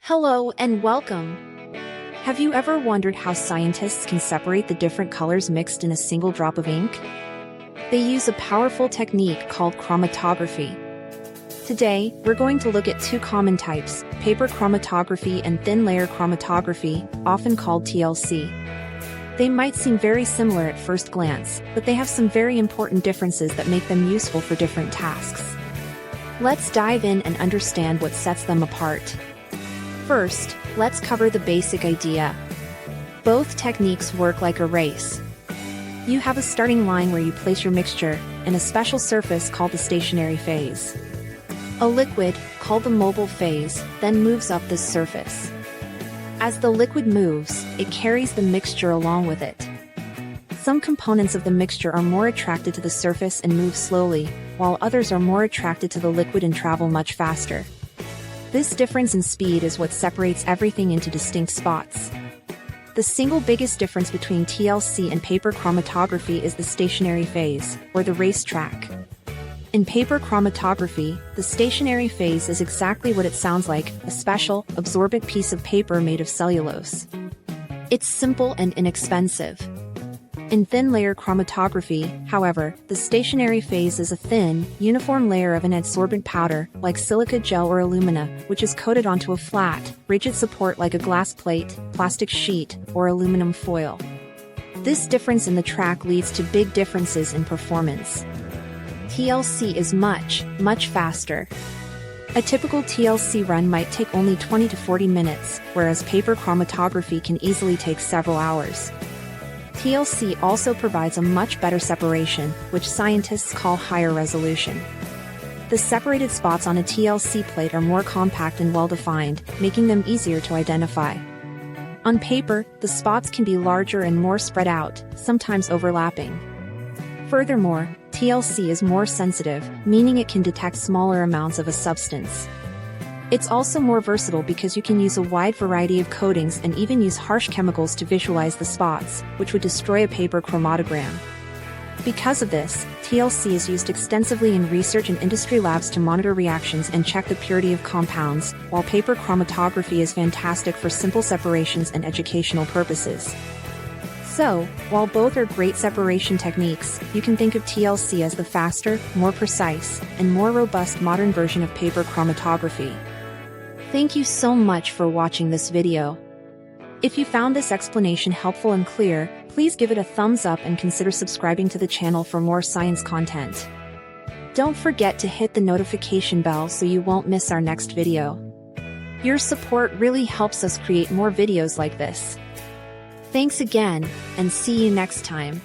Hello and welcome! Have you ever wondered how scientists can separate the different colors mixed in a single drop of ink? They use a powerful technique called chromatography. Today, we're going to look at two common types, paper chromatography and thin layer chromatography, often called TLC. They might seem very similar at first glance, but they have some very important differences that make them useful for different tasks. Let's dive in and understand what sets them apart. First, let's cover the basic idea. Both techniques work like a race. You have a starting line where you place your mixture, and a special surface called the stationary phase. A liquid, called the mobile phase, then moves up this surface. As the liquid moves, it carries the mixture along with it. Some components of the mixture are more attracted to the surface and move slowly, while others are more attracted to the liquid and travel much faster. This difference in speed is what separates everything into distinct spots. The single biggest difference between TLC and paper chromatography is the stationary phase, or the racetrack. In paper chromatography, the stationary phase is exactly what it sounds like, a special, absorbent piece of paper made of cellulose. It's simple and inexpensive. In thin layer chromatography, however, the stationary phase is a thin, uniform layer of an adsorbent powder, like silica gel or alumina, which is coated onto a flat, rigid support like a glass plate, plastic sheet, or aluminum foil. This difference in the track leads to big differences in performance. TLC is much faster. A typical TLC run might take only 20 to 40 minutes, whereas paper chromatography can easily take several hours. TLC also provides a much better separation, which scientists call higher resolution. The separated spots on a TLC plate are more compact and well-defined, making them easier to identify. On paper, the spots can be larger and more spread out, sometimes overlapping. Furthermore, TLC is more sensitive, meaning it can detect smaller amounts of a substance. It's also more versatile because you can use a wide variety of coatings and even use harsh chemicals to visualize the spots, which would destroy a paper chromatogram. Because of this, TLC is used extensively in research and industry labs to monitor reactions and check the purity of compounds, while paper chromatography is fantastic for simple separations and educational purposes. So, while both are great separation techniques, you can think of TLC as the faster, more precise, and more robust modern version of paper chromatography. Thank you so much for watching this video. If you found this explanation helpful and clear, please give it a thumbs up and consider subscribing to the channel for more science content. Don't forget to hit the notification bell so you won't miss our next video. Your support really helps us create more videos like this. Thanks again, and see you next time.